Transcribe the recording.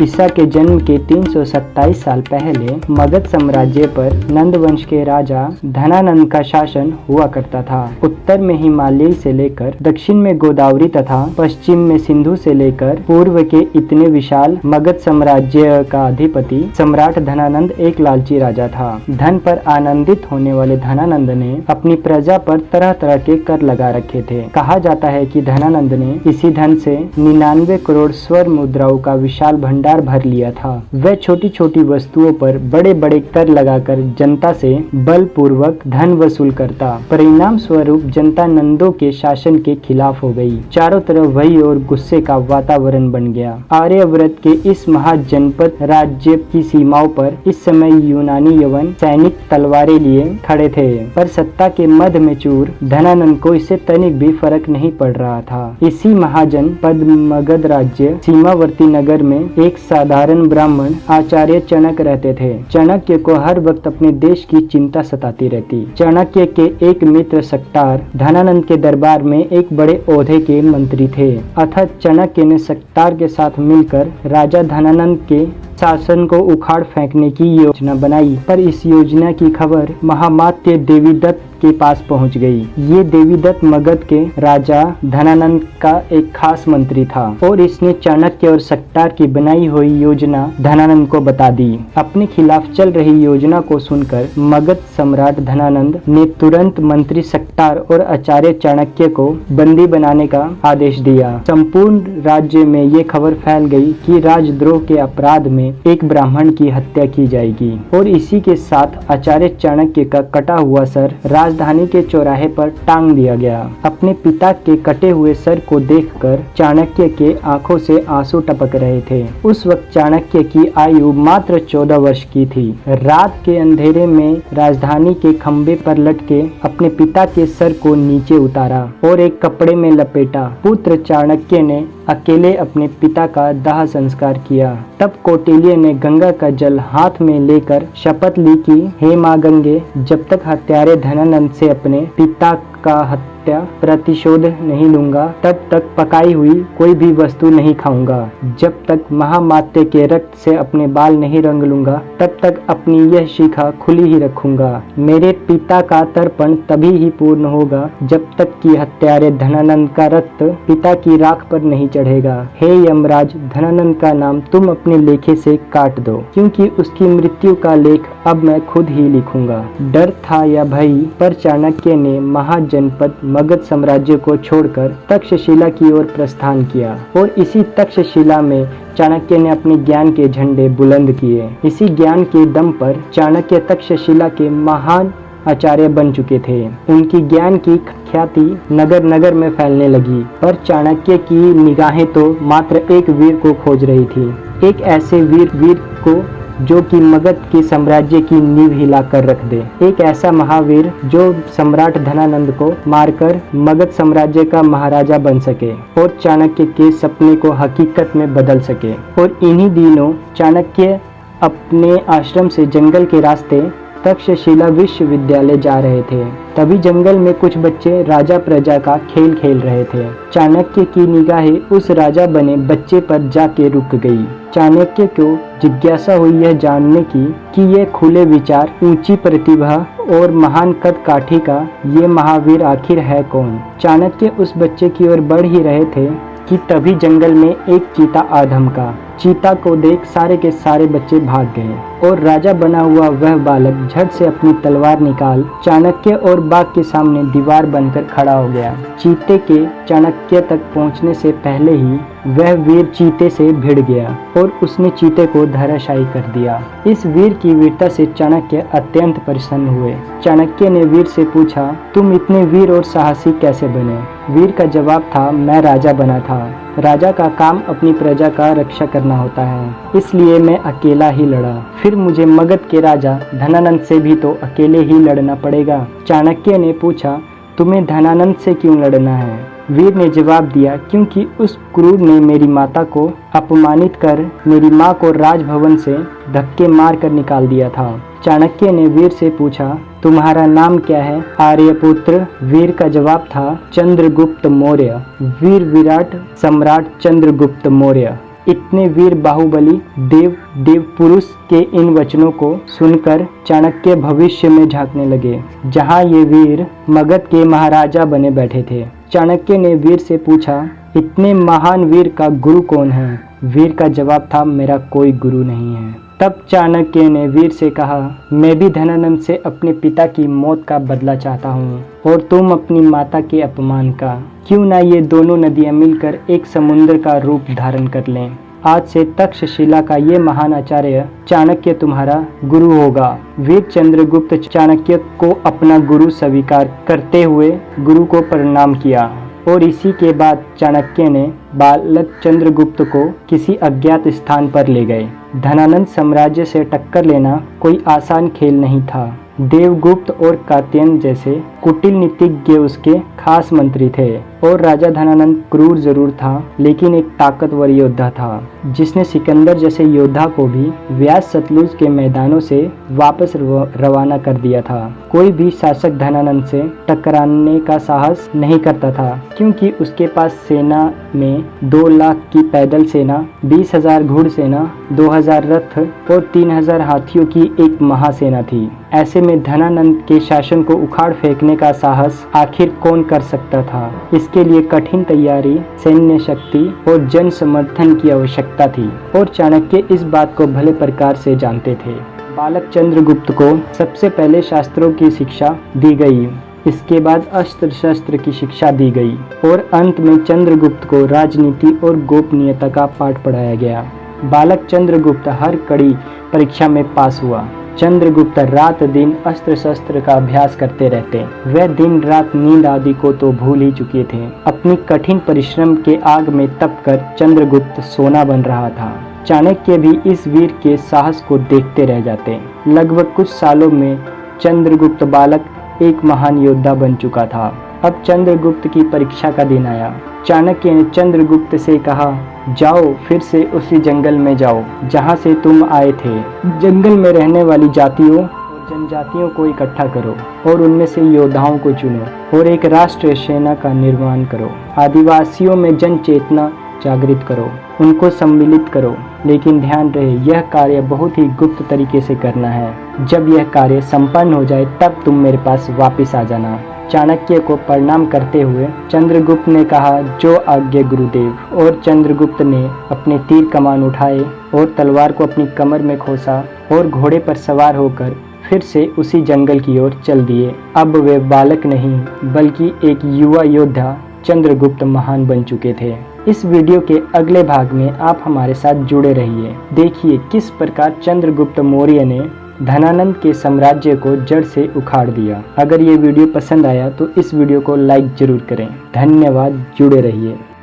ईसा के जन्म के 327 साल पहले मगध साम्राज्य पर नंद वंश के राजा धनानंद का शासन हुआ करता था। उत्तर में हिमालय से लेकर दक्षिण में गोदावरी तथा पश्चिम में सिंधु से लेकर पूर्व के इतने विशाल मगध साम्राज्य का अधिपति सम्राट धनानंद एक लालची राजा था। धन पर आनंदित होने वाले धनानंद ने अपनी प्रजा पर तरह तरह के कर लगा रखे थे। कहा जाता है कि धनानंद ने इसी धन से 99 करोड़ स्वर्ण मुद्राओं का विशाल भंडार भर लिया था। वह छोटी छोटी वस्तुओं पर बड़े बड़े कर लगाकर जनता से बलपूर्वक धन वसूल करता। परिणाम स्वरूप जनता नंदों के शासन के खिलाफ हो गई। चारों तरफ वही और गुस्से का वातावरण बन गया। आर्यव्रत के इस महाजनपद राज्य की सीमाओं पर इस समय यूनानी यवन सैनिक तलवारें लिए खड़े थे, पर सत्ता के मद में चूर धनानंद को इससे तनिक भी फर्क नहीं पड़ रहा था। इसी महाजनपद मगध राज्य सीमावर्ती नगर में एक साधारण ब्राह्मण आचार्य चाणक्य रहते थे। चाणक्य को हर वक्त अपने देश की चिंता सताती रहती। चाणक्य के एक मित्र सक्तार धनानंद के दरबार में एक बड़े ओहदे के मंत्री थे। अतः चाणक्य ने सक्तार के साथ मिलकर राजा धनानंद के शासन को उखाड़ फेंकने की योजना बनाई, पर इस योजना की खबर महामात्य देवीदत्त के पास पहुंच गई। ये देवीदत्त मगध के राजा धनानंद का एक खास मंत्री था और इसने चाणक्य और सक्तार की बनाई हुई योजना धनानंद को बता दी। अपने खिलाफ चल रही योजना को सुनकर मगध सम्राट धनानंद ने तुरंत मंत्री सक्तार और आचार्य चाणक्य को बंदी बनाने का आदेश दिया। संपूर्ण राज्य में ये खबर फैल गई कि राजद्रोह के अपराध में एक ब्राह्मण की हत्या की जाएगी और इसी के साथ आचार्य चाणक्य का कटा हुआ सर राजधानी के चौराहे पर टांग दिया गया। अपने पिता के कटे हुए सर को देखकर चाणक्य के आंखों से आंसू टपक रहे थे। उस वक्त चाणक्य की आयु मात्र 14 वर्ष की थी। रात के अंधेरे में राजधानी के खंबे पर लटके अपने पिता के सर को नीचे उतारा और एक कपड़े में लपेटा। पुत्र चाणक्य ने अकेले अपने पिता का दाह संस्कार किया। तब कौटिल्य ने गंगा का जल हाथ में लेकर शपथ ली कि हे माँ गंगे, जब तक हत्यारे धनानंद से अपने पिता का हत्या प्रतिशोध नहीं लूंगा, तब तक पकाई हुई कोई भी वस्तु नहीं खाऊंगा। जब तक महामात्य के रक्त से अपने बाल नहीं रंग लूंगा, तब तक अपनी यह शिखा खुली ही रखूंगा। मेरे पिता का तर्पण तभी ही पूर्ण होगा जब तक कि हत्यारे धनानंद का रक्त पिता की राख पर नहीं चढ़ेगा। हे यमराज, धनानंद का नाम तुम अपने लेखे से काट दो, क्योंकि उसकी मृत्यु का लेख अब मैं खुद ही लिखूंगा। डर था या भय, पर चाणक्य ने महाजनपद मगध साम्राज्य को छोड़कर तक्षशिला की ओर प्रस्थान किया और इसी तक्षशिला में चाणक्य ने अपने ज्ञान के झंडे बुलंद किए। इसी ज्ञान के दम पर चाणक्य तक्षशिला के महान आचार्य बन चुके थे। उनकी ज्ञान की ख्याति नगर नगर में फैलने लगी, पर चाणक्य की निगाहें तो मात्र एक वीर को खोज रही थी। एक ऐसे वीर को जो कि मगध के साम्राज्य की नींव हिलाकर रख दे। एक ऐसा महावीर जो सम्राट धनानंद को मारकर मगध साम्राज्य का महाराजा बन सके और चाणक्य के सपने को हकीकत में बदल सके। और इन्हीं दिनों चाणक्य अपने आश्रम से जंगल के रास्ते तक्षशिला विश्वविद्यालय जा रहे थे। तभी जंगल में कुछ बच्चे राजा प्रजा का खेल खेल रहे थे। चाणक्य की निगाहें उस राजा बने बच्चे पर जाके रुक गई। चाणक्य को जिज्ञासा हुई यह जानने की कि यह खुले विचार, ऊंची प्रतिभा और महान कद काठी का ये महावीर आखिर है कौन। चाणक्य उस बच्चे की ओर बढ़ ही रहे थे कि तभी जंगल में एक चीता आ धमका। चीता को देख सारे के सारे बच्चे भाग गए और राजा बना हुआ वह बालक झट से अपनी तलवार निकाल चाणक्य और बाघ के सामने दीवार बनकर खड़ा हो गया। चीते के चाणक्य तक पहुंचने से पहले ही वह वीर चीते से भिड़ गया और उसने चीते को धराशायी कर दिया। इस वीर की वीरता से चाणक्य अत्यंत प्रसन्न हुए। चाणक्य ने वीर से पूछा, तुम इतने वीर और साहसी कैसे बने? वीर का जवाब था, मैं राजा बना था। राजा का काम अपनी प्रजा का रक्षा करना होता है, इसलिए मैं अकेला ही लड़ा। फिर मुझे मगध के राजा धनानंद से भी तो अकेले ही लड़ना पड़ेगा। चाणक्य ने पूछा, तुम्हें धनानंद से क्यों लड़ना है? वीर ने जवाब दिया, क्योंकि उस क्रूर ने मेरी माता को अपमानित कर मेरी माँ को राजभवन से धक्के मार कर निकाल दिया था। चाणक्य ने वीर से पूछा, तुम्हारा नाम क्या है? आर्यपुत्र। वीर का जवाब था, चंद्रगुप्त मौर्य। वीर विराट सम्राट चंद्रगुप्त मौर्य। इतने वीर बाहुबली देव पुरुष के इन वचनों को सुनकर चाणक्य भविष्य में झांकने लगे, जहां ये वीर मगध के महाराजा बने बैठे थे। चाणक्य ने वीर से पूछा, इतने महान वीर का गुरु कौन है? वीर का जवाब था, मेरा कोई गुरु नहीं है। तब चाणक्य ने वीर से कहा, मैं भी धनानंद से अपने पिता की मौत का बदला चाहता हूँ और तुम अपनी माता के अपमान का। क्यों ना ये दोनों नदियाँ मिलकर एक समुद्र का रूप धारण कर लें। आज से तक्षशिला का ये महान आचार्य चाणक्य तुम्हारा गुरु होगा। वीर चंद्रगुप्त चाणक्य को अपना गुरु स्वीकार करते हुए गुरु को प्रणाम किया और इसी के बाद चाणक्य ने बालक चंद्रगुप्त को किसी अज्ञात स्थान पर ले गए। धनानंद साम्राज्य से टक्कर लेना कोई आसान खेल नहीं था। देवगुप्त और कात्यायन जैसे कुटिल नीतिज्ञ उसके खास मंत्री थे और राजा धनानंद क्रूर जरूर था, लेकिन एक ताकतवर योद्धा था, जिसने सिकंदर जैसे योद्धा को भी व्यास सतलुज के मैदानों से वापस रवाना कर दिया था। कोई भी शासक धनानंद से टकराने का साहस नहीं करता था, क्योंकि उसके पास सेना में 2 लाख की पैदल सेना, 20,000 घुड़सेना, 2,000 रथ और 3,000 हाथियों की एक महासेना थी। ऐसे में धनानंद के शासन को उखाड़ फेंकने का साहस आखिर कौन कर सकता था? इसके लिए कठिन तैयारी, सैन्य शक्ति और जन समर्थन की आवश्यकता थी और चाणक्य इस बात को भले प्रकार से जानते थे। बालक चंद्रगुप्त को सबसे पहले शास्त्रों की शिक्षा दी गई, इसके बाद अस्त्र शस्त्र की शिक्षा दी गई और अंत में चंद्रगुप्त को राजनीति और गोपनीयता का पाठ पढ़ाया गया। बालक चंद्रगुप्त हर कड़ी परीक्षा में पास हुआ। चंद्रगुप्त रात दिन अस्त्र शस्त्र का अभ्यास करते रहते। वह दिन रात नींद आदि को तो भूल ही चुके थे। अपनी कठिन परिश्रम के आग में तपकर चंद्रगुप्त सोना बन रहा था। चाणक्य भी इस वीर के साहस को देखते रह जाते। लगभग कुछ सालों में चंद्रगुप्त बालक एक महान योद्धा बन चुका था। अब चंद्रगुप्त की परीक्षा का दिन आया। चाणक्य ने चंद्रगुप्त से कहा, जाओ फिर से उसी जंगल में जाओ जहां से तुम आए थे। जंगल में रहने वाली जातियों और जनजातियों को इकट्ठा करो और उनमें से योद्धाओं को चुनो और एक राष्ट्रीय सेना का निर्माण करो। आदिवासियों में जन चेतना जागृत करो, उनको सम्मिलित करो, लेकिन ध्यान रहे यह कार्य बहुत ही गुप्त तरीके से करना है। जब यह कार्य संपन्न हो जाए तब तुम मेरे पास वापस आ जाना। चाणक्य को प्रणाम करते हुए चंद्रगुप्त ने कहा, जो आज्ञा गुरुदेव। और चंद्रगुप्त ने अपने तीर कमान उठाए और तलवार को अपनी कमर में खोसा और घोड़े पर सवार होकर फिर से उसी जंगल की ओर चल दिए। अब वे बालक नहीं बल्कि एक युवा योद्धा चंद्रगुप्त महान बन चुके थे। इस वीडियो के अगले भाग में आप हमारे साथ जुड़े रहिए। देखिए किस प्रकार चंद्रगुप्त मौर्य ने धनानंद के साम्राज्य को जड़ से उखाड़ दिया। अगर ये वीडियो पसंद आया तो इस वीडियो को लाइक जरूर करें। धन्यवाद, जुड़े रहिए।